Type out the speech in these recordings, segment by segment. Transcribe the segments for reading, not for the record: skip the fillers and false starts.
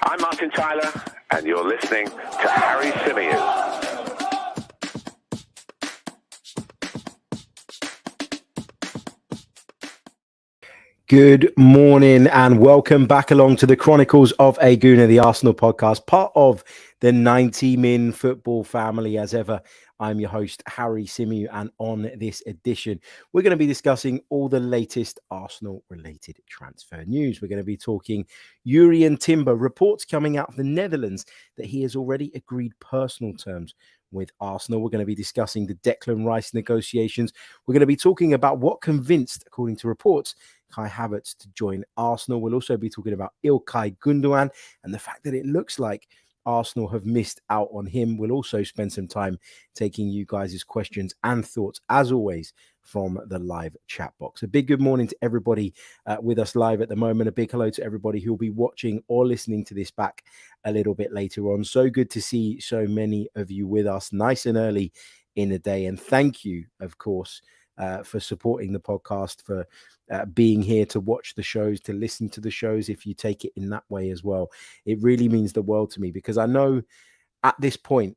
I'm Martin Tyler, and you're listening to Harry Symeou. Good morning and welcome back along to the Chronicles of La Laguna, the Arsenal podcast, part of the 90-min football family. As ever, I'm your host, Harry Symeou, and on this edition, we're going to be discussing all the latest Arsenal-related transfer news. We're going to be talking Jurrien Timber, reports coming out of the Netherlands that he has already agreed personal terms with Arsenal. We're going to be discussing the Declan Rice negotiations. We're going to be talking about what convinced, according to reports, Kai Havertz to join Arsenal. We'll also be talking about İlkay Gündoğan and the fact that it looks like Arsenal have missed out on him. We'll also spend some time taking you guys' questions and thoughts, as always, from the live chat box. A big good morning to everybody with us live at the moment. A big hello to everybody who will be watching or listening to this back a little bit later on. So good to see so many of you with us nice and early in the day. And thank you, of course, for supporting the podcast, for being here to watch the shows, to listen to the shows, if you take it in that way as well. It really means the world to me, because I know at this point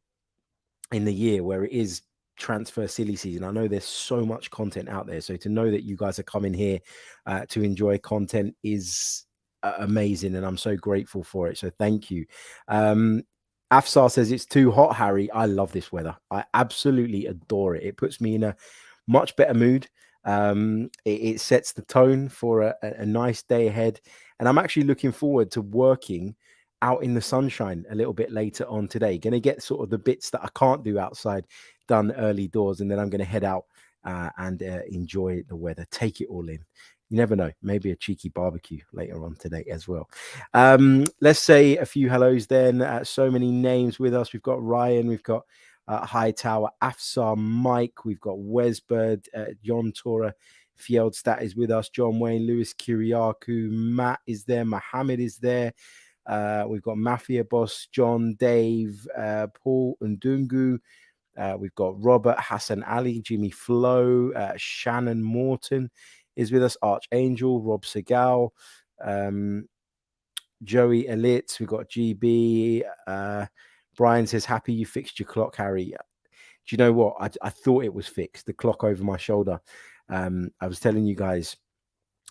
in the year where it is transfer silly season, I know there's so much content out there. So to know that you guys are coming here to enjoy content is amazing, and I'm so grateful for it. So thank you. Afsar says it's too hot, Harry. I love this weather. I absolutely adore it. It puts me in a much better mood. It sets the tone for a nice day ahead, and I'm actually looking forward to working out in the sunshine a little bit later on today. Going to get sort of the bits that I can't do outside done early doors, and then I'm going to head out and enjoy the weather, take it all in. You never know, maybe a cheeky barbecue later on today as well. Let's say a few hellos then. So many names with us. We've got Ryan, we've got Hightower, Afsar, Mike, we've got Wesbird, John Tora, Fieldstad is with us, John Wayne, Lewis Kiriakou, Matt is there, Mohammed is there, we've got Mafia Boss, John, Dave, Paul Ndungu, we've got Robert, Hassan Ali, Jimmy Flo, Shannon Morton is with us, Archangel, Rob Segal, Joey Elitz, we've got GB, Brian says, happy you fixed your clock, Harry. Do you know what? I thought it was fixed, the clock over my shoulder. I was telling you guys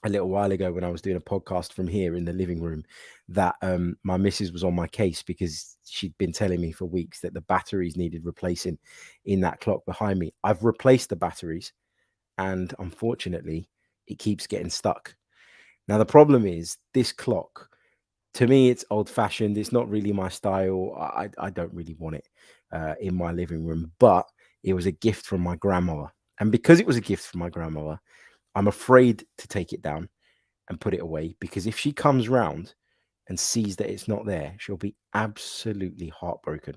a little while ago when I was doing a podcast from here in the living room that my missus was on my case because she'd been telling me for weeks that the batteries needed replacing in that clock behind me. I've replaced the batteries, and unfortunately, it keeps getting stuck. Now, the problem is this clock, to me, it's old-fashioned. It's not really my style. I don't really want it in my living room, but it was a gift from my grandmother. And because it was a gift from my grandmother, I'm afraid to take it down and put it away, because if she comes round and sees that it's not there, she'll be absolutely heartbroken,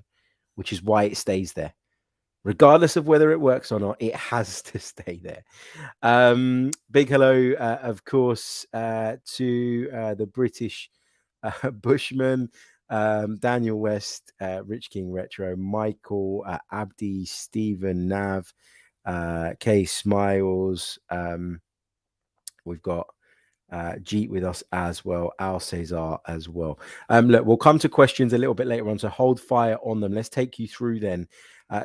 which is why it stays there. Regardless of whether it works or not, it has to stay there. Big hello, of course, to the British Bushman, Daniel West, Rich King Retro, Michael, Abdi, Stephen, Nav, K Smiles. We've got Jeet with us as well, Al Cesar as well. Look, we'll come to questions a little bit later on, so hold fire on them. Let's take you through then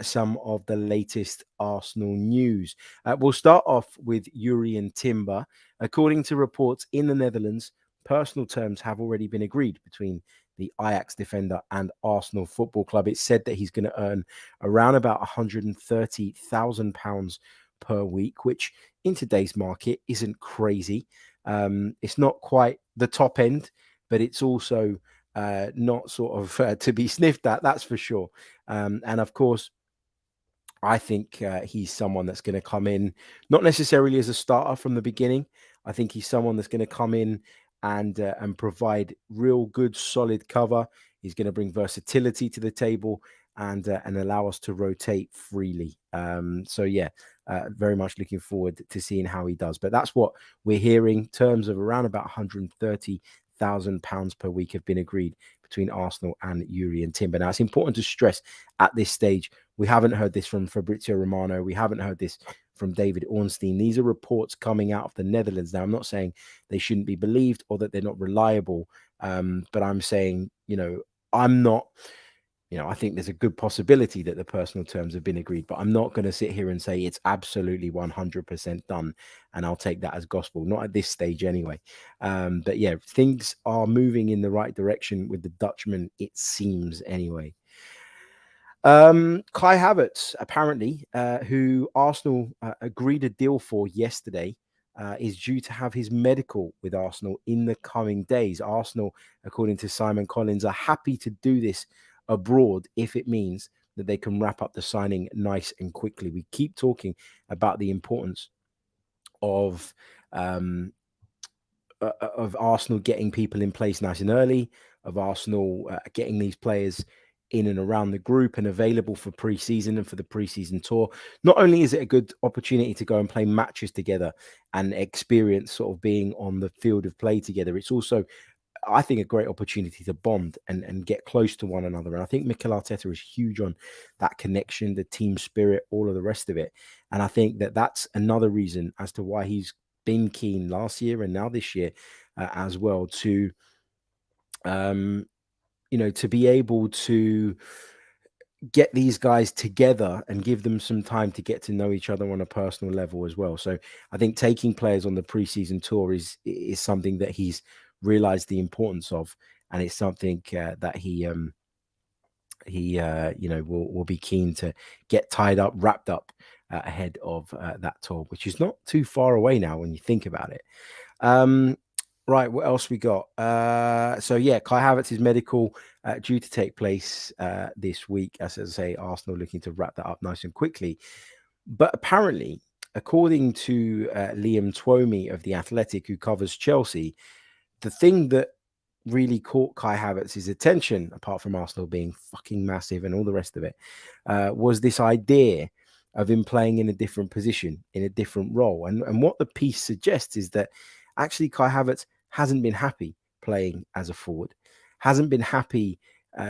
some of the latest Arsenal news. We'll start off with Jurrien Timber. According to reports in the Netherlands, personal terms have already been agreed between the Ajax defender and Arsenal Football Club. It's said that he's going to earn around about £130,000 per week, which in today's market isn't crazy. It's not quite the top end, but it's also not sort of to be sniffed at, that's for sure. And of course, I think he's someone that's going to come in, not necessarily as a starter from the beginning. I think he's someone that's going to come in and provide real good, solid cover. He's going to bring versatility to the table and allow us to rotate freely. So yeah, very much looking forward to seeing how he does. But that's what we're hearing. Terms of around about £130,000 per week have been agreed between Arsenal and Jurrien Timber. Now, it's important to stress at this stage, We haven't heard this from Fabrizio Romano. We haven't heard this from David Ornstein. These are reports coming out of the Netherlands. Now, I'm not saying they shouldn't be believed or that they're not reliable, but I'm saying, I'm not, I think there's a good possibility that the personal terms have been agreed, but I'm not going to sit here and say it's absolutely 100% done, and I'll take that as gospel, not at this stage anyway. But yeah, things are moving in the right direction with the Dutchman, it seems anyway. Kai Havertz, apparently, who Arsenal agreed a deal for yesterday, is due to have his medical with Arsenal in the coming days. Arsenal, according to Simon Collins, are happy to do this abroad if it means that they can wrap up the signing nice and quickly. We keep talking about the importance of Arsenal getting people in place nice and early, of Arsenal getting these players in and around the group and available for pre-season and for the pre-season tour. Not only is it a good opportunity to go and play matches together and experience sort of being on the field of play together, it's also, I think, a great opportunity to bond and get close to one another. And I think Mikel Arteta is huge on that connection, the team spirit, all of the rest of it. And I think that that's another reason as to why he's been keen last year and now this year as well to, to be able to get these guys together and give them some time to get to know each other on a personal level as well. So I think taking players on the preseason tour is something that he's realized the importance of, and it's something that he will be keen to get wrapped up ahead of that tour, which is not too far away now when you think about it. Right, what else we got? So yeah, Kai Havertz's medical due to take place this week. As I say, Arsenal looking to wrap that up nice and quickly. But apparently, according to Liam Twomey of The Athletic, who covers Chelsea, the thing that really caught Kai Havertz's attention, apart from Arsenal being fucking massive and all the rest of it, was this idea of him playing in a different position, in a different role. And what the piece suggests is that actually Kai Havertz hasn't been happy playing as a forward, hasn't been happy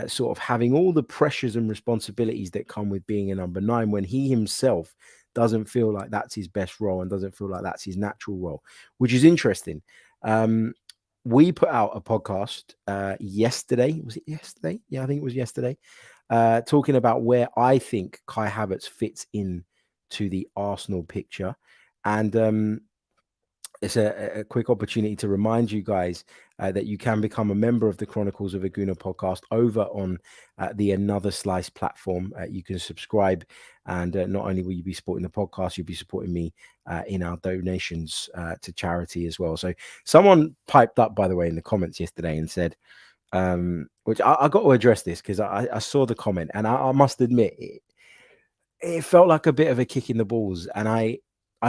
sort of having all the pressures and responsibilities that come with being a number 9 when he himself doesn't feel like that's his best role and doesn't feel like that's his natural role, which is interesting. We put out a podcast yesterday. Was it yesterday? Yeah, I think it was yesterday. Talking about where I think Kai Havertz fits in to the Arsenal picture. And it's a quick opportunity to remind you guys that you can become a member of the Chronicles of Laguna podcast over on the Another Slice platform. You can subscribe, and not only will you be supporting the podcast, you'll be supporting me in our donations to charity as well. So someone piped up, by the way, in the comments yesterday and said, which I got to address this because I saw the comment, and I must admit it felt like a bit of a kick in the balls, and I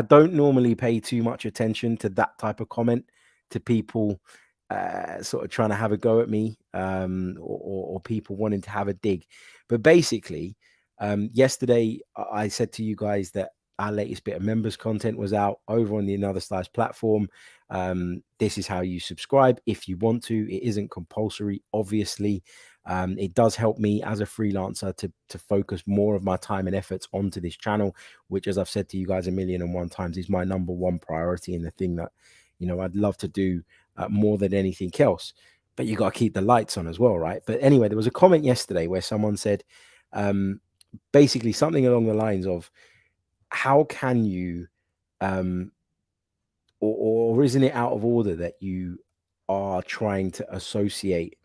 don't normally pay too much attention to that type of comment, to people sort of trying to have a go at me or people wanting to have a dig. But basically, yesterday I said to you guys that our latest bit of members content was out over on the Another Slice platform. This is how you subscribe if you want to. It isn't compulsory, obviously. It does help me as a freelancer to focus more of my time and efforts onto this channel, which, as I've said to you guys 1,000,001 times, is my number one priority and the thing that, I'd love to do more than anything else. But you got to keep the lights on as well, right? But anyway, there was a comment yesterday where someone said basically something along the lines of, how can you, or isn't it out of order that you are trying to associate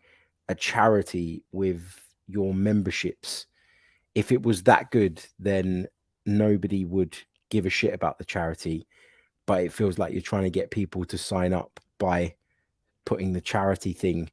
a charity with your memberships? If it was that good, then nobody would give a shit about the charity, but it feels like you're trying to get people to sign up by putting the charity thing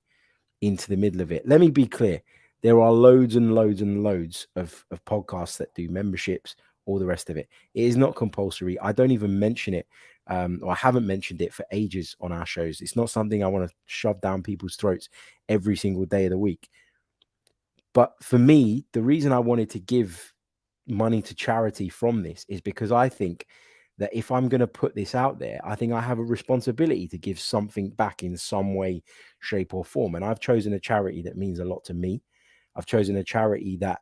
into the middle of it. Let me be clear. There are loads and loads and loads of podcasts that do memberships, all the rest of it. It is not compulsory. I don't even mention it, or I haven't mentioned it for ages on our shows. It's not something I want to shove down people's throats every single day of the week. But for me, the reason I wanted to give money to charity from this is because I think that if I'm going to put this out there, I think I have a responsibility to give something back in some way, shape, or form. And I've chosen a charity that means a lot to me. I've chosen a charity that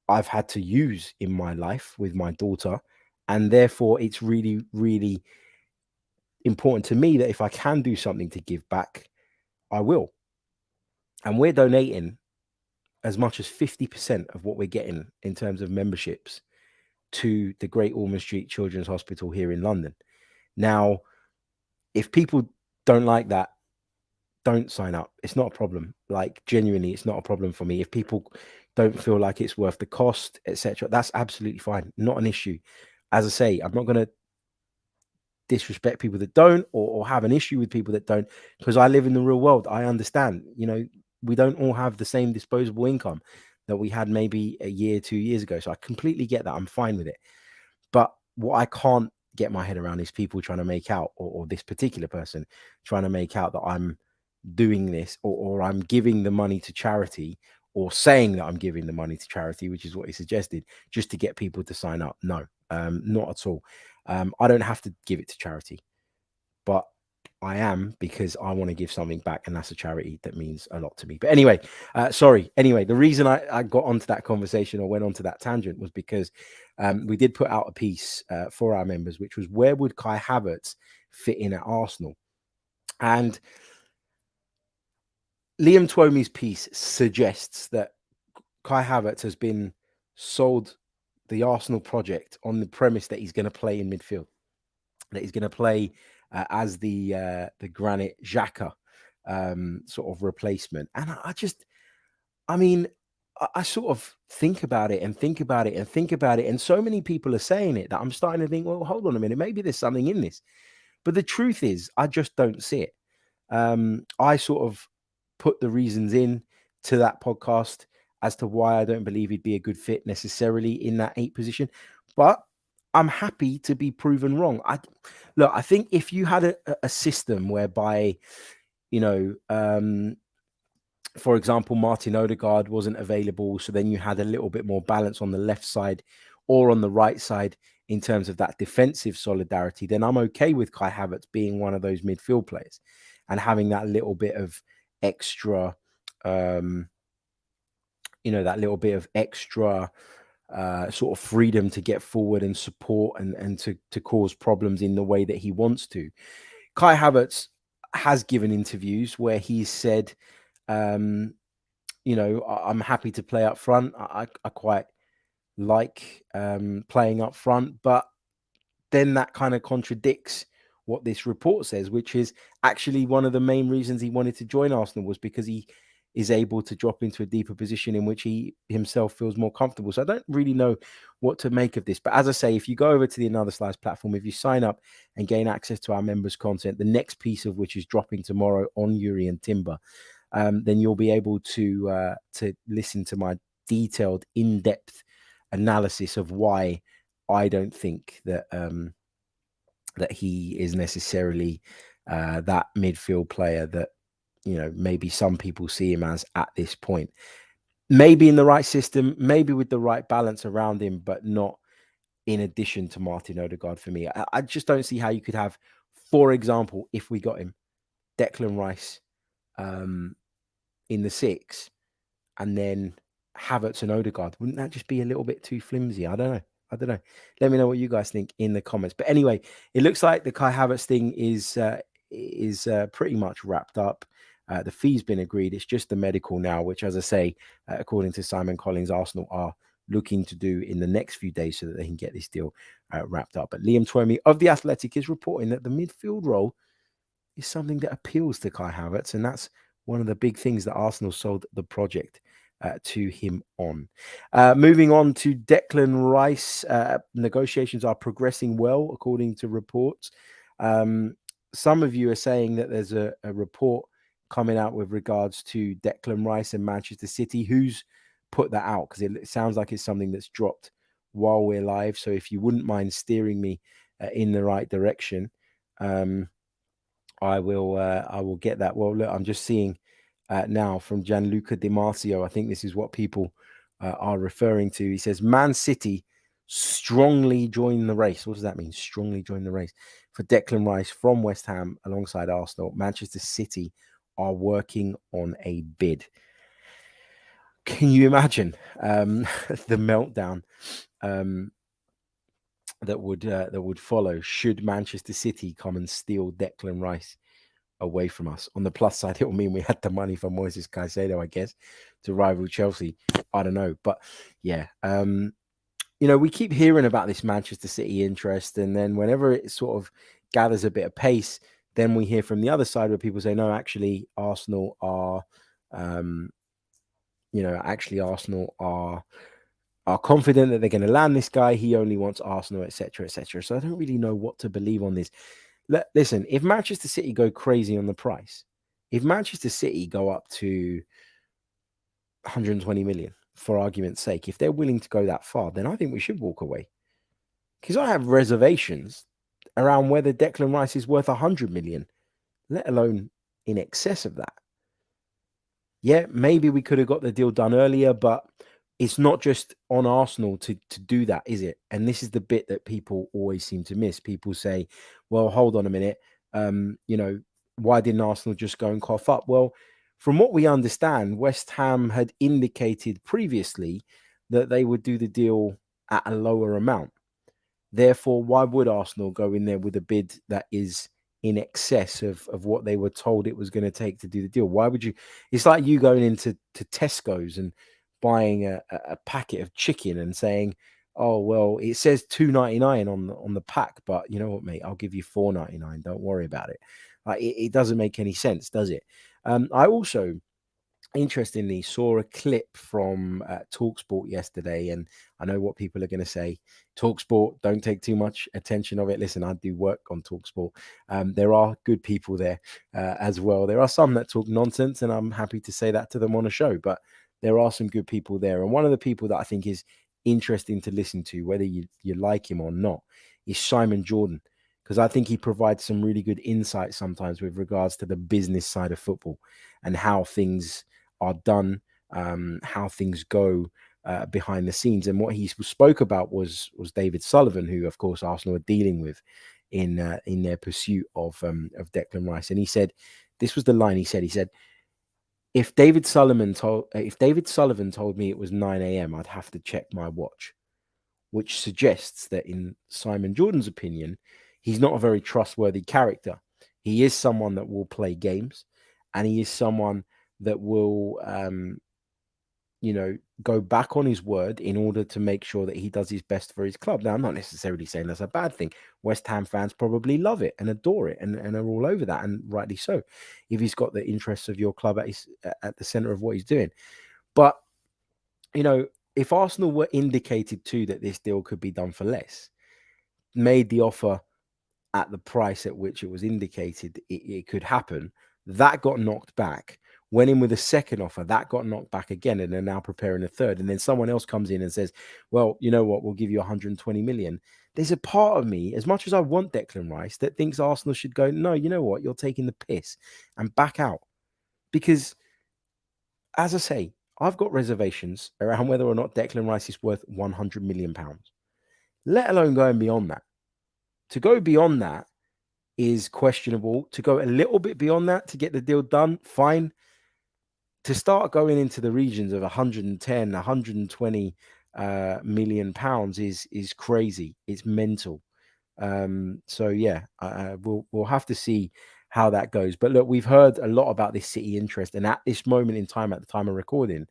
I've had to use in my life with my daughter. And therefore, it's really, really important to me that if I can do something to give back, I will. And we're donating as much as 50% of what we're getting in terms of memberships to the Great Ormond Street Children's Hospital here in London. Now, if people don't like that, don't sign up. It's not a problem. Like, genuinely, it's not a problem for me. If people don't feel like it's worth the cost, etc., that's absolutely fine. Not an issue. As I say, I'm not going to disrespect people that don't, or have an issue with people that don't, because I live in the real world. I understand, we don't all have the same disposable income that we had maybe a year, 2 years ago. So I completely get that. I'm fine with it. But what I can't get my head around is people trying to make out, or this particular person trying to make out that I'm doing this, or I'm giving the money to charity, or saying that I'm giving the money to charity, which is what he suggested, just to get people to sign up. No, not at all. I don't have to give it to charity, but I am, because I want to give something back, and that's a charity that means a lot to me. But anyway, the reason I got onto that conversation, or went onto that tangent, was because we did put out a piece for our members, which was, where would Kai Havertz fit in at Arsenal? And Liam Twomey's piece suggests that Kai Havertz has been sold the Arsenal project on the premise that he's going to play in midfield, that he's going to play as the Granit Xhaka sort of replacement. And I sort of think about it, and so many people are saying it, that I'm starting to think, well, hold on a minute, maybe there's something in this. But the truth is, I just don't see it. I sort of put the reasons in to that podcast as to why I don't believe he'd be a good fit necessarily in that 8 position. But I'm happy to be proven wrong. I think if you had a system whereby, for example, Martin Odegaard wasn't available, so then you had a little bit more balance on the left side or on the right side in terms of that defensive solidarity, then I'm okay with Kai Havertz being one of those midfield players and having that little bit of extra, sort of freedom to get forward and support and to cause problems in the way that he wants to. Kai Havertz has given interviews where he's said, I'm happy to play up front. I quite like playing up front, but then that kind of contradicts what this report says, which is actually one of the main reasons he wanted to join Arsenal was because he is able to drop into a deeper position in which he himself feels more comfortable. So I don't really know what to make of this. But as I say, if you go over to the Another Slice platform, if you sign up and gain access to our members' content, the next piece of which is dropping tomorrow on Jurrien Timber, then you'll be able to listen to my detailed, in-depth analysis of why I don't think that that he is necessarily that midfield player that maybe some people see him as at this point. Maybe in the right system, maybe with the right balance around him, but not in addition to Martin Odegaard for me. I just don't see how you could have, for example, if we got him, Declan Rice in the 6, and then Havertz and Odegaard. Wouldn't that just be a little bit too flimsy? I don't know. Let me know what you guys think in the comments. But anyway, it looks like the Kai Havertz thing is pretty much wrapped up. The fee's been agreed. It's just the medical now, which, as I say, according to Simon Collins, Arsenal are looking to do in the next few days so that they can get this deal wrapped up. But Liam Twomey of The Athletic is reporting that the midfield role is something that appeals to Kai Havertz, and that's one of the big things that Arsenal sold the project to him on. Moving on to Declan Rice, negotiations are progressing well, according to reports. Some of you are saying that there's a report coming out with regards to Declan Rice and Manchester City. Who's put that out? Because it sounds like it's something that's dropped while we're live. So if you wouldn't mind steering me in the right direction, I will get that. Well, look, I'm just seeing now from Gianluca Di Marcio. I think this is what people are referring to. He says, Man City strongly join the race. What does that mean? Strongly join the race for Declan Rice from West Ham alongside Arsenal. Manchester City are working on a bid. Can you imagine the meltdown that would follow should Manchester City come and steal Declan Rice away from us? On the plus side, it will mean we had the money for Moises Caicedo, I guess, to rival Chelsea. I don't know, but yeah. We keep hearing about this Manchester City interest, and then whenever it sort of gathers a bit of pace, then we hear from the other side where people say, no, actually, Arsenal are, Arsenal are confident that they're going to land this guy. He only wants Arsenal, etc., etc. So I don't really know what to believe on this. Listen, if Manchester City go crazy on the price, if Manchester City go up to 120 million, for argument's sake, if they're willing to go that far, then I think we should walk away. Because I have reservations around whether Declan Rice is worth 100 million, let alone in excess of that. Yeah, maybe we could have got the deal done earlier, but it's not just on Arsenal to do that, is it? And this is the bit that people always seem to miss. People say, well, hold on a minute. Why didn't Arsenal just go and cough up? Well, from what we understand, West Ham had indicated previously that they would do the deal at a lower amount. Therefore, why would Arsenal go in there with a bid that is in excess of what they were told it was going to take to do the deal? Why would you? It's like you going into Tesco's and buying a packet of chicken and saying, oh, well, it says $2.99 on the pack, but you know what, mate, I'll give you $4.99. Don't worry about it. It doesn't make any sense, does it? I also, interestingly, saw a clip from TalkSport yesterday, and I know what people are going to say. TalkSport, don't take too much attention of it. Listen, I do work on TalkSport. There are good people there as well. There are some that talk nonsense, and I'm happy to say that to them on a show, but there are some good people there. And one of the people that I think is interesting to listen to, whether you like him or not, is Simon Jordan, because I think he provides some really good insight sometimes with regards to the business side of football and how things are done, how things go behind the scenes. And what he spoke about was David Sullivan, who, of course, Arsenal are dealing with in their pursuit of Declan Rice. And he said, this was the line he said, if David Sullivan told me it was 9 a.m., I'd have to check my watch, which suggests that in Simon Jordan's opinion, he's not a very trustworthy character. He is someone that will play games, and he is someone that will, go back on his word in order to make sure that he does his best for his club. Now, I'm not necessarily saying that's a bad thing. West Ham fans probably love it and adore it and are all over that, and rightly so, if he's got the interests of your club at the center of what he's doing. But, if Arsenal were indicated too that this deal could be done for less, made the offer at the price at which it was indicated it could happen, that got knocked back. Went in with a second offer, that got knocked back again, and they're now preparing a third. And then someone else comes in and says, well, you know what, we'll give you 120 million. There's a part of me, as much as I want Declan Rice, that thinks Arsenal should go, no, you know what, you're taking the piss, and back out. Because, as I say, I've got reservations around whether or not Declan Rice is worth 100 million pounds, let alone going beyond that. To go beyond that is questionable. To go a little bit beyond that to get the deal done, fine. To start going into the regions of 110, 120 million pounds is crazy. It's mental. So yeah, we'll have to see how that goes. But look, we've heard a lot about this City interest, and at this moment in time, at the time of recording,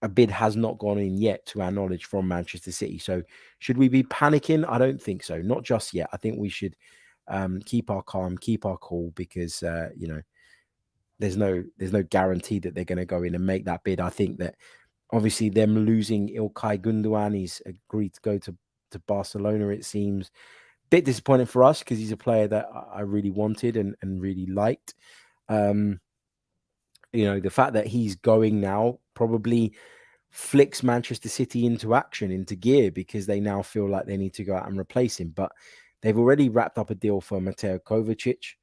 a bid has not gone in yet, to our knowledge, from Manchester City. So should we be panicking? I don't think so. Not just yet. I think we should keep our calm, keep our cool, because there's no guarantee that they're going to go in and make that bid. I think that obviously them losing Ilkay Gundogan, he's agreed to go to Barcelona, it seems. Bit disappointing for us because he's a player that I really wanted and really liked. The fact that he's going now probably flicks Manchester City into action, into gear, because they now feel like they need to go out and replace him. But they've already wrapped up a deal for Mateo Kovacic,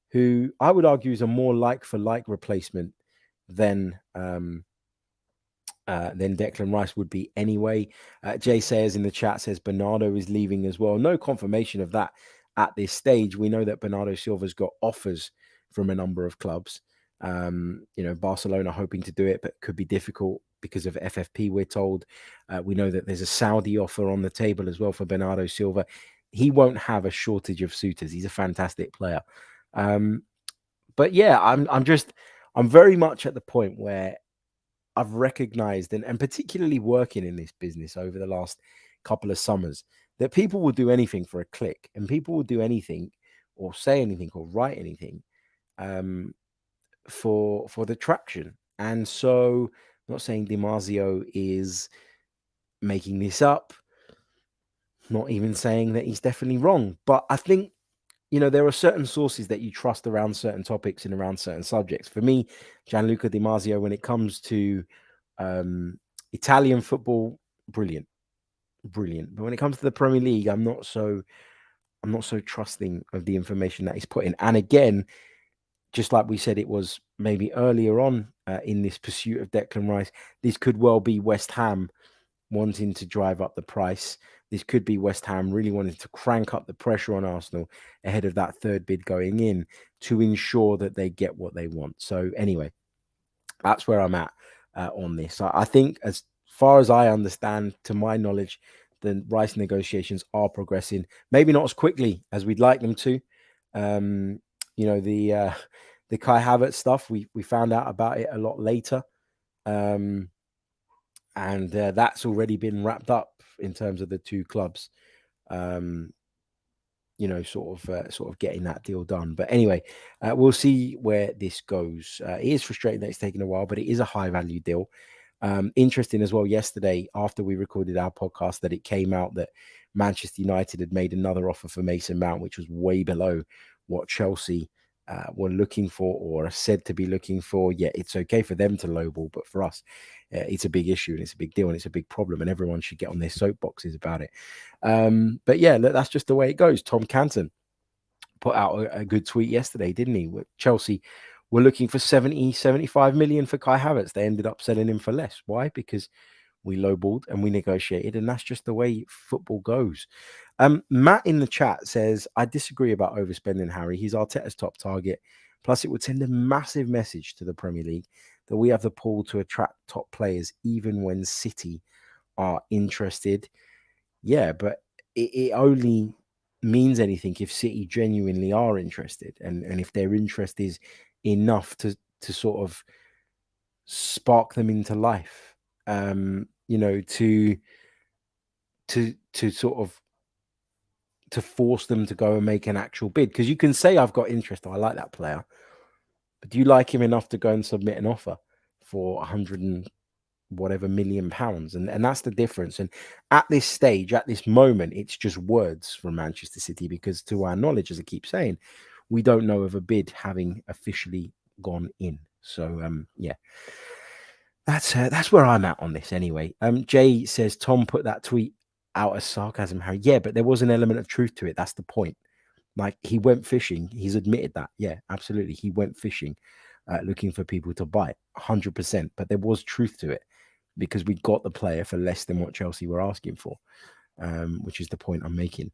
who I would argue is a more like-for-like replacement than Declan Rice would be anyway. Jay Sayers in the chat says Bernardo is leaving as well. No confirmation of that at this stage. We know that Bernardo Silva's got offers from a number of clubs. Barcelona hoping to do it, but could be difficult because of FFP, we're told. We know that there's a Saudi offer on the table as well for Bernardo Silva. He won't have a shortage of suitors. He's a fantastic player. But yeah, I'm very much at the point where I've recognized, and particularly working in this business over the last couple of summers, that people will do anything for a click, and people will do anything or say anything or write anything for the traction. And so I'm not saying DiMarzio is making this up, not even saying that he's definitely wrong, but I think, you know, there are certain sources that you trust around certain topics and around certain subjects. For me, Gianluca Di Marzio, when it comes to Italian football, brilliant. But when it comes to the Premier League, I'm not so trusting of the information that he's putting. And again, just like we said, it was maybe earlier on in this pursuit of Declan Rice, this could well be West Ham wanting to drive up the price. This could be West Ham really wanting to crank up the pressure on Arsenal ahead of that third bid going in to ensure that they get what they want. So anyway, that's where I'm at on this. I think, as far as I understand, to my knowledge, the Rice negotiations are progressing. Maybe not as quickly as we'd like them to. You know, the Kai Havertz stuff, we found out about it a lot later. And that's already been wrapped up in terms of the two clubs, you know, sort of getting that deal done. But anyway, we'll see where this goes. It is frustrating that it's taken a while, but it is a high value deal. Interesting as well, yesterday, after we recorded our podcast, that it came out that Manchester United had made another offer for Mason Mount, which was way below what Chelsea were looking for or are said to be looking for. Yeah, it's okay for them to lowball, but for us, it's a big issue and it's a big deal and it's a big problem, and everyone should get on their soapboxes about it. But yeah, that's just the way it goes. Tom Canton put out a good tweet yesterday, didn't he? Chelsea were looking for 75 million for Kai Havertz. They ended up selling him for less. Why? Because we lowballed and we negotiated, and that's just the way football goes. Matt in the chat says, I disagree about overspending Harry. He's Arteta's top target. Plus, it would send a massive message to the Premier League that we have the pull to attract top players, even when City are interested. Yeah, but it only means anything if City genuinely are interested, and if their interest is enough to sort of spark them into life. You know, to sort of to force them to go and make an actual bid. Because you can say, I've got interest, I like that player, but do you like him enough to go and submit an offer for 100 and whatever million pounds? And that's the difference. And at this stage, at this moment, it's just words from Manchester City, because to our knowledge, as I keep saying, we don't know of a bid having officially gone in. So yeah, that's where I'm at on this anyway. Jay says Tom put that tweet out as sarcasm, Harry. Yeah, but there was an element of truth to it. That's the point. Like, he went fishing. He's admitted that. Yeah, absolutely. He went fishing, looking for people to buy 100%. But there was truth to it, because we got the player for less than what Chelsea were asking for, which is the point I'm making.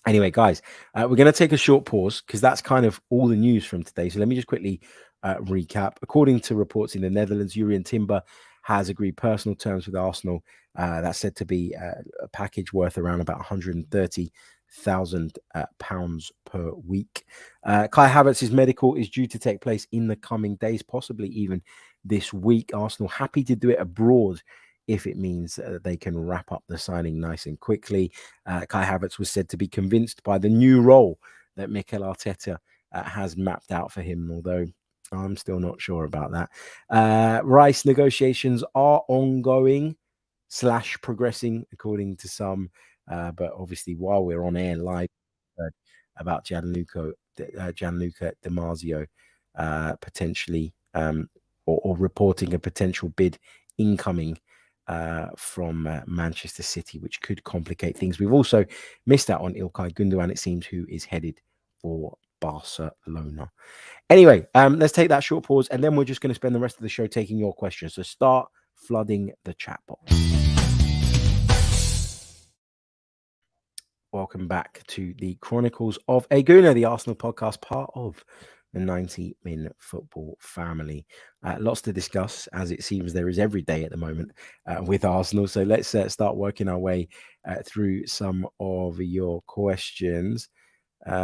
Anyway, guys, we're going to take a short pause because that's kind of all the news from today. So let me just quickly recap. According to reports in the Netherlands, Jurrien Timber has agreed personal terms with Arsenal. That's said to be a package worth around about £130,000 per week. Kai Havertz's medical is due to take place in the coming days, possibly even this week. Arsenal happy to do it abroad if it means they can wrap up the signing nice and quickly. Kai Havertz was said to be convinced by the new role that Mikel Arteta has mapped out for him, although I'm still not sure about that. Rice negotiations are ongoing / progressing, according to some. But obviously, while we're on air live, about Gianluca Di Marzio potentially or reporting a potential bid incoming from Manchester City, which could complicate things. We've also missed out on Ilkay Gundogan, it seems, who is headed for Barcelona. Anyway, let's take that short pause, and then we're just going to spend the rest of the show taking your questions. So start flooding the chat box. Welcome back to the Chronicles of Laguna, the Arsenal podcast, part of the 90-min football family. Lots to discuss, as it seems there is every day at the moment with Arsenal. So let's start working our way through some of your questions. What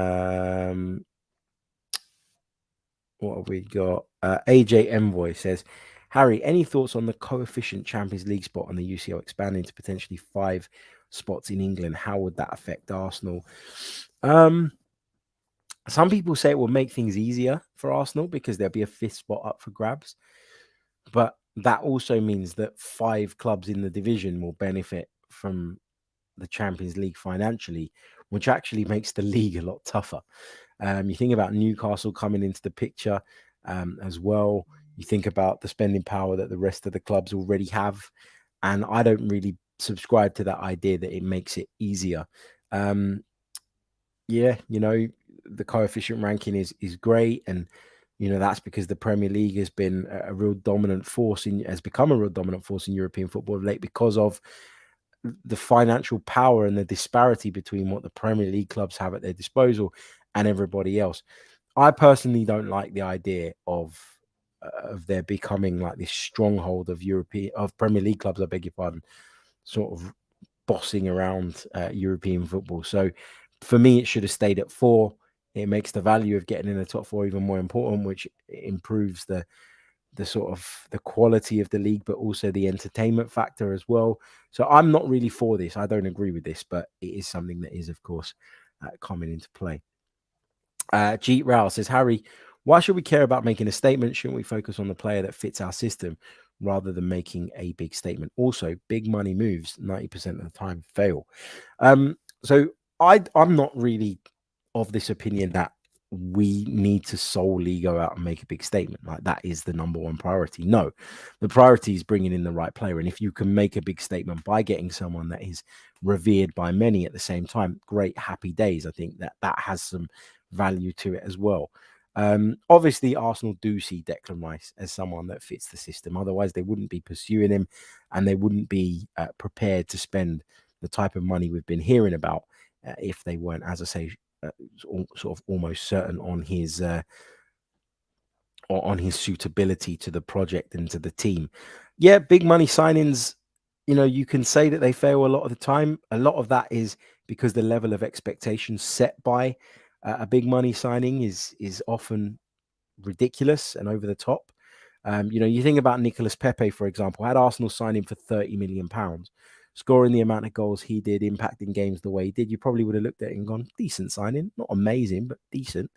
have we got? AJ Envoy says, Harry, any thoughts on the coefficient Champions League spot on the UCL expanding to potentially 5 spots in England? How would that affect Arsenal? Some people say it will make things easier for Arsenal because there'll be a 5th spot up for grabs. But that also means that 5 clubs in the division will benefit from the Champions League financially, which actually makes the league a lot tougher. You think about Newcastle coming into the picture as well. You think about the spending power that the rest of the clubs already have. And I don't really subscribe to that idea that it makes it easier. Yeah, the coefficient ranking is great. And, that's because the Premier League has been a real dominant force has become a real dominant force in European football of late because of the financial power and the disparity between what the Premier League clubs have at their disposal and everybody else. I personally don't like the idea of there becoming like this stronghold of Premier League clubs, I beg your pardon, sort of bossing around European football. So for me, it should have stayed at 4. It makes the value of getting in the top 4 even more important, which improves the sort of the quality of the league, but also the entertainment factor as well. So I'm not really for this. I don't agree with this, but it is something that is, of course, coming into play. Jeet Rao says, Harry, why should we care about making a statement? Shouldn't we focus on the player that fits our system rather than making a big statement? Also, big money moves 90% of the time fail. So I'm not really of this opinion that we need to solely go out and make a big statement. Like that is the number one priority. No, the priority is bringing in the right player. And if you can make a big statement by getting someone that is revered by many at the same time, great, happy days. I think that has some value to it as well. Obviously, Arsenal do see Declan Rice as someone that fits the system. Otherwise, they wouldn't be pursuing him and they wouldn't be prepared to spend the type of money we've been hearing about if they weren't, as I say, sort of almost certain on his suitability to the project and to the team. Yeah, big money signings, you can say that they fail a lot of the time. A lot of that is because the level of expectations set by a big money signing is often ridiculous and over the top. You think about Nicolas Pepe, for example. Had Arsenal signed him for £30 million, scoring the amount of goals he did, impacting games the way he did, you probably would have looked at it and gone, decent signing, not amazing, but decent.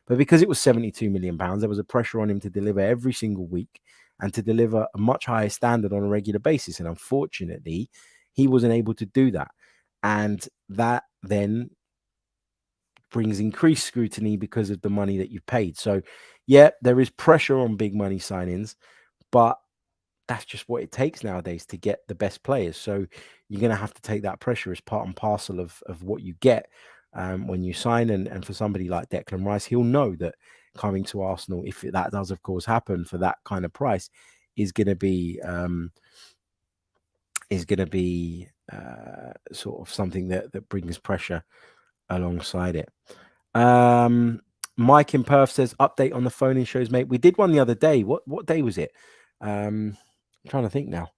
But because it was £72 million, there was a pressure on him to deliver every single week and to deliver a much higher standard on a regular basis. And unfortunately, he wasn't able to do that. And that then brings increased scrutiny because of the money that you've paid. So, yeah, there is pressure on big money signings, but that's just what it takes nowadays to get the best players. So you're going to have to take that pressure as part and parcel of what you get when you sign. And for somebody like Declan Rice, he'll know that coming to Arsenal, if that does, of course, happen for that kind of price, is going to be sort of something that brings pressure alongside it. Mike in Perth says, update on the phone-in shows, mate. We did one the other day. What day was it? I'm trying to think now.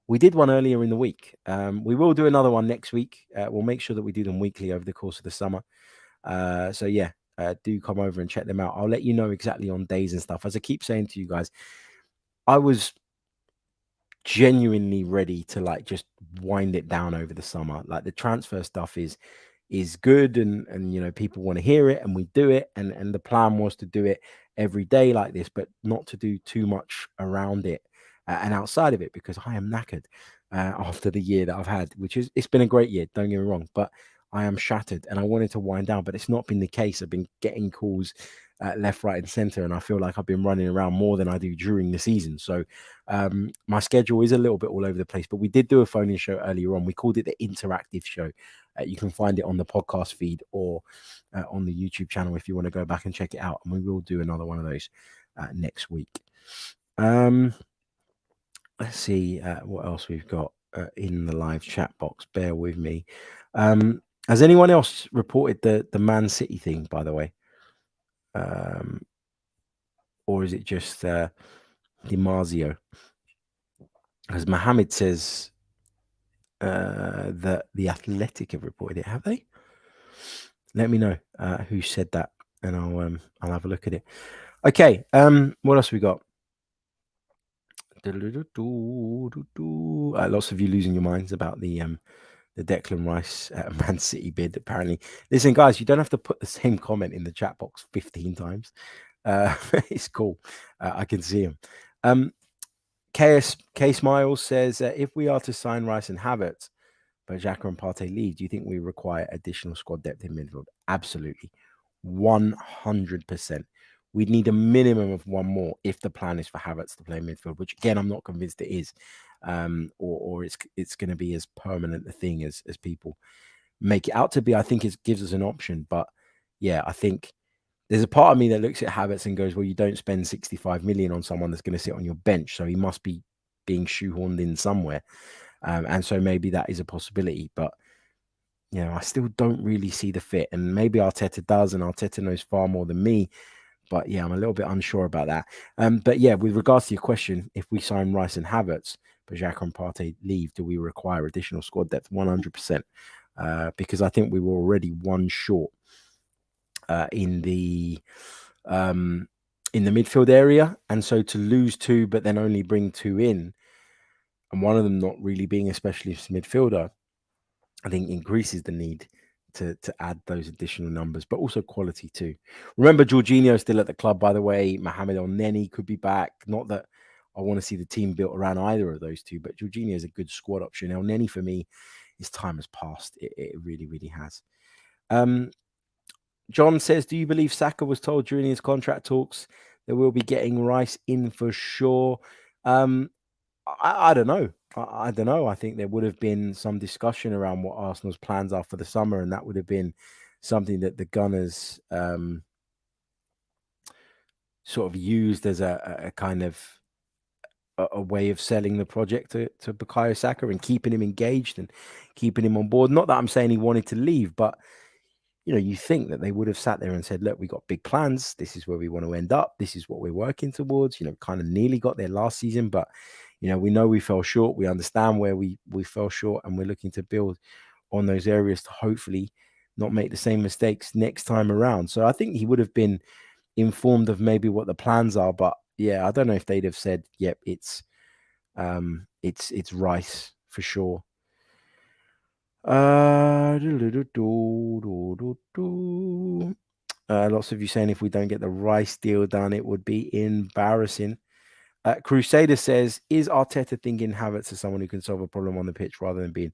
We did one earlier in the week. We will do another one next week. We'll make sure that we do them weekly over the course of the summer. So yeah, do come over and check them out. I'll let you know exactly on days and stuff. As I keep saying to you guys, I was genuinely ready to like just wind it down over the summer. Like the transfer stuff is good and people want to hear it and we do it. And the plan was to do it every day like this, but not to do too much around it and outside of it, because I am knackered after the year that I've had, it's been a great year, don't get me wrong, but I am shattered and I wanted to wind down, but it's not been the case. I've been getting calls left, right and center, and I feel like I've been running around more than I do during the season. So my schedule is a little bit all over the place, but we did do a phone-in show earlier on. We called it the interactive show. You can find it on the podcast feed or on the YouTube channel if you want to go back and check it out. And we will do another one of those next week. Let's see what else we've got in the live chat box. Bear with me. Has anyone else reported the Man City thing, by the way? Or is it just DiMarzio? Because Mohammed says that the Athletic have reported it. Have they? Let me know who said that, and I'll have a look at it. Okay. What else we got? Lots of you losing your minds about the Declan Rice Man City bid. Apparently, listen, guys, you don't have to put the same comment in the chat box 15 times. It's cool. I can see him. K Smiles says, if we are to sign Rice and Havertz, but Xhaka and Partey leave, do you think we require additional squad depth in midfield? Absolutely. 100%. We'd need a minimum of one more if the plan is for Havertz to play midfield, which again, I'm not convinced it is. Or it's going to be as permanent a thing as people make it out to be. I think it gives us an option. But yeah, I think there's a part of me that looks at Havertz and goes, well, you don't spend 65 million on someone that's going to sit on your bench. So he must be being shoehorned in somewhere. And so maybe that is a possibility. But, you know, I still don't really see the fit. And maybe Arteta does, and Arteta knows far more than me. But yeah, I'm a little bit unsure about that. But yeah, with regards to your question, if we sign Rice and Havertz, but Xhaka and Partey leave, do we require additional squad depth? 100%. Because I think we were already one short in the midfield area. And so to lose two, but then only bring two in, and one of them not really being a specialist midfielder, I think increases the need to add those additional numbers, but also quality too. Remember, Jorginho still at the club, by the way. Mohamed El-Neni could be back. Not that I want to see the team built around either of those two, but Jorginho is a good squad option. El-Neni, for me, his time has passed. It really, really has. John says, do you believe Saka was told during his contract talks that we'll be getting Rice in for sure? I don't know. I don't know. I think there would have been some discussion around what Arsenal's plans are for the summer, and that would have been something that the Gunners sort of used as a kind of a way of selling the project to Bukayo Saka and keeping him engaged and keeping him on board. Not that I'm saying he wanted to leave, but you know, you think that they would have sat there and said, look, we got big plans. This is where we want to end up. This is what we're working towards. You know, kind of nearly got there last season, but you know, we know we fell short. We understand where we fell short, and we're looking to build on those areas to hopefully not make the same mistakes next time around. So I think he would have been informed of maybe what the plans are, but yeah, I don't know if they'd have said, yep, it's Rice for sure. Lots of you saying if we don't get the Rice deal done, it would be embarrassing. Crusader says, is Arteta thinking Havertz as someone who can solve a problem on the pitch rather than being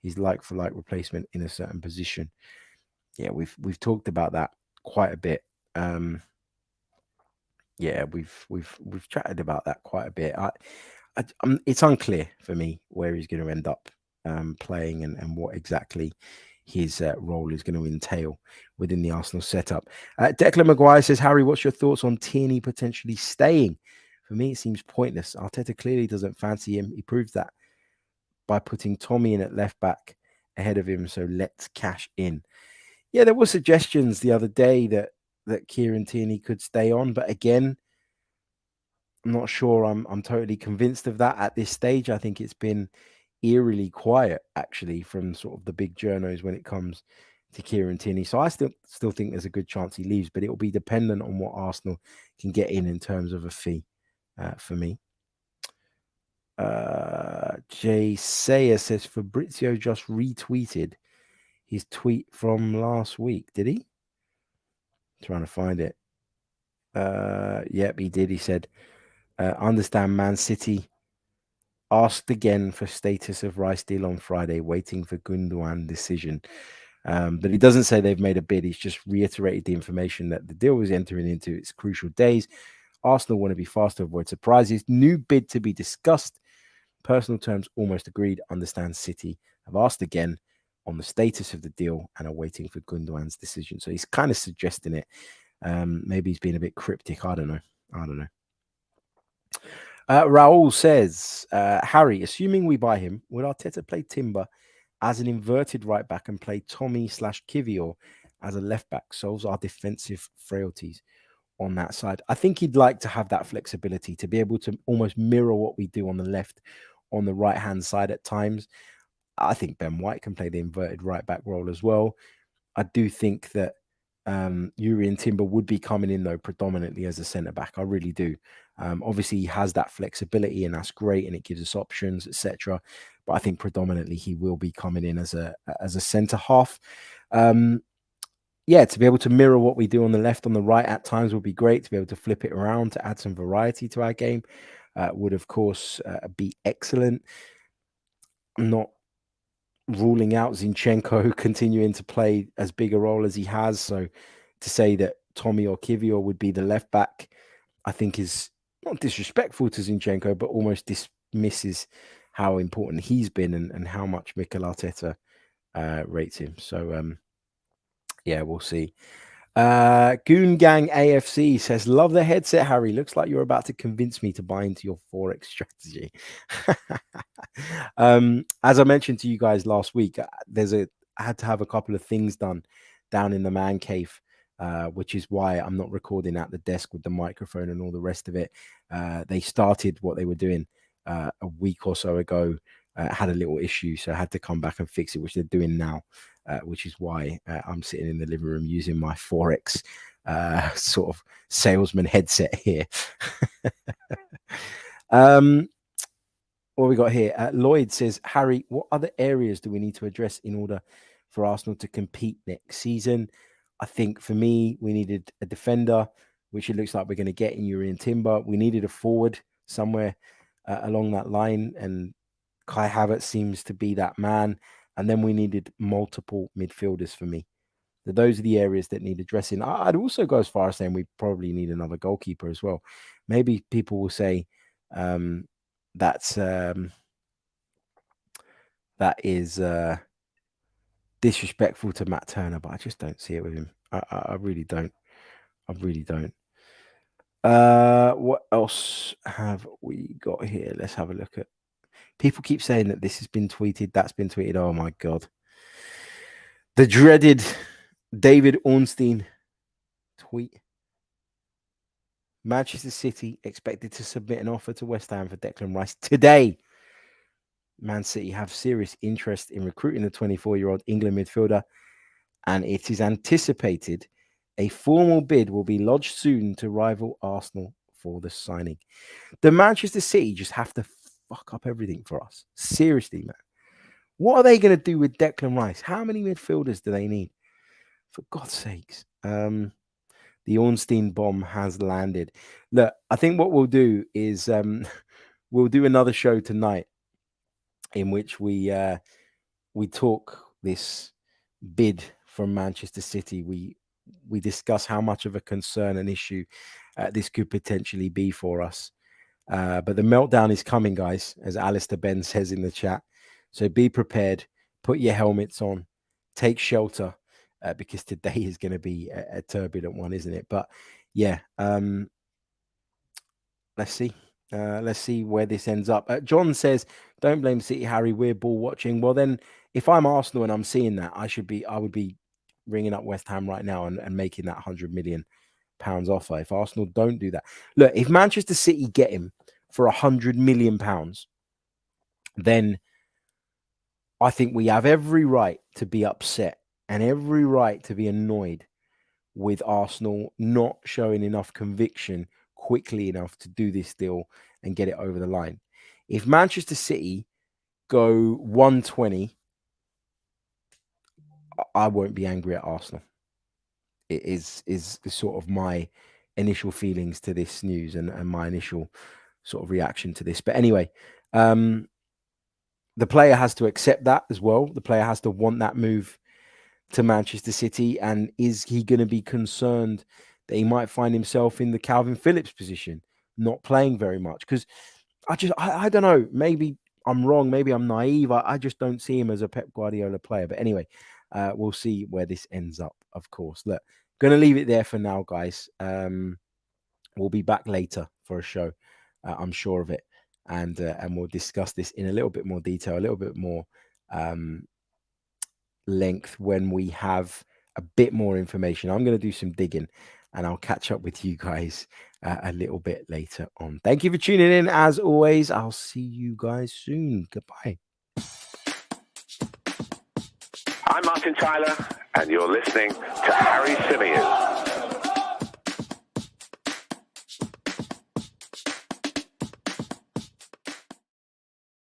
his like-for-like replacement in a certain position? Yeah, we've talked about that quite a bit. Yeah, we've chatted about that quite a bit. It's unclear for me where he's going to end up playing and what exactly his role is going to entail within the Arsenal setup. Declan Maguire says, Harry, what's your thoughts on Tierney potentially staying? For me, it seems pointless. Arteta clearly doesn't fancy him. He proved that by putting Tommy in at left back ahead of him. So let's cash in. Yeah, there were suggestions the other day that Kieran Tierney could stay on, but again, I'm not sure I'm totally convinced of that at this stage. I think it's been eerily quiet actually from sort of the big journos when it comes to Kieran Tierney. So I still think there's a good chance he leaves, but it will be dependent on what Arsenal can get in terms of a fee for me. Jay Sayer says Fabrizio just retweeted his tweet from last week. Did he? Trying to find it. Yep, he did. He said, understand Man City asked again for status of Rice deal on Friday, waiting for Gundogan decision. But he doesn't say they've made a bid. He's just reiterated the information that the deal was entering into its crucial days. Arsenal want to be fast to avoid surprises. New bid to be discussed. Personal terms almost agreed. Understand City have asked again on the status of the deal and are waiting for Gundogan's decision. So he's kind of suggesting it. Maybe he's being a bit cryptic. I don't know. Raul says, Harry, assuming we buy him, would Arteta play Timber as an inverted right back and play Tommy /Kivior as a left back? Solves our defensive frailties. on that side. I think he'd like to have that flexibility to be able to almost mirror what we do on the left, on the right-hand side at times. I think Ben White can play the inverted right-back role as well. I do think that Jurrien Timber would be coming in, though, predominantly as a centre-back. I really do. Obviously, he has that flexibility, and that's great, and it gives us options, etc. But I think predominantly he will be coming in as a centre-half. Yeah, to be able to mirror what we do on the left, on the right at times would be great. To be able to flip it around, to add some variety to our game would, of course, be excellent. I'm not ruling out Zinchenko continuing to play as big a role as he has. So to say that Tommy or Kivior would be the left back, I think is not disrespectful to Zinchenko, but almost dismisses how important he's been and how much Mikel Arteta rates him. So, yeah, we'll see. Goon Gang AFC says, love the headset, Harry. Looks like you're about to convince me to buy into your Forex strategy. As I mentioned to you guys last week, I had to have a couple of things done down in the man cave, which is why I'm not recording at the desk with the microphone and all the rest of it. They started what they were doing a week or so ago, had a little issue, so I had to come back and fix it, which they're doing now. Which is why I'm sitting in the living room using my Forex sort of salesman headset here. What we got here? Lloyd says, Harry, what other areas do we need to address in order for Arsenal to compete next season? I think for me, we needed a defender, which it looks like we're going to get in Jurrien Timber. We needed a forward somewhere along that line, and Kai Havertz seems to be that man. And then we needed multiple midfielders for me. So those are the areas that need addressing. I'd also go as far as saying we probably need another goalkeeper as well. Maybe people will say that is disrespectful to Matt Turner, but I just don't see it with him. I really don't. I really don't. What else have we got here? Let's have a look at. People keep saying that this has been tweeted, that's been tweeted. Oh my God. The dreaded David Ornstein tweet. Manchester City expected to submit an offer to West Ham for Declan Rice today. Man City have serious interest in recruiting the 24-year-old England midfielder, and it is anticipated a formal bid will be lodged soon to rival Arsenal for the signing. The Manchester City just have to fuck up everything for us. Seriously, man. What are they going to do with Declan Rice? How many midfielders do they need? For God's sakes. The Ornstein bomb has landed. Look, I think what we'll do is we'll do another show tonight in which we talk this bid from Manchester City. We discuss how much of a concern and issue this could potentially be for us. But the meltdown is coming, guys, as Alistair Ben says in the chat. So be prepared. Put your helmets on. Take shelter. Because today is going to be a turbulent one, isn't it? But yeah, let's see. Let's see where this ends up. John says, don't blame City, Harry. We're ball watching. Well, then, if I'm Arsenal and I'm seeing that, I would be ringing up West Ham right now and making that £100 million offer. If Arsenal don't do that, look, if Manchester City get him for £100 million, then I think we have every right to be upset and every right to be annoyed with Arsenal not showing enough conviction quickly enough to do this deal and get it over the line. If Manchester City go 120, I won't be angry at Arsenal. It is sort of my initial feelings to this news and my initial sort of reaction to this. But anyway, the player has to accept that as well. The player has to want that move to Manchester City. And is he going to be concerned that he might find himself in the Calvin Phillips position, not playing very much? Because I don't know. Maybe I'm wrong. Maybe I'm naive. I just don't see him as a Pep Guardiola player. But anyway, we'll see where this ends up, of course. Look, going to leave it there for now, guys. We'll be back later for a show. I'm sure of it. And we'll discuss this in a little bit more detail, a little bit more length when we have a bit more information. I'm going to do some digging and I'll catch up with you guys a little bit later on. Thank you for tuning in. As always, I'll see you guys soon. Goodbye. I'm Martin Tyler, and you're listening to Harry Symeou.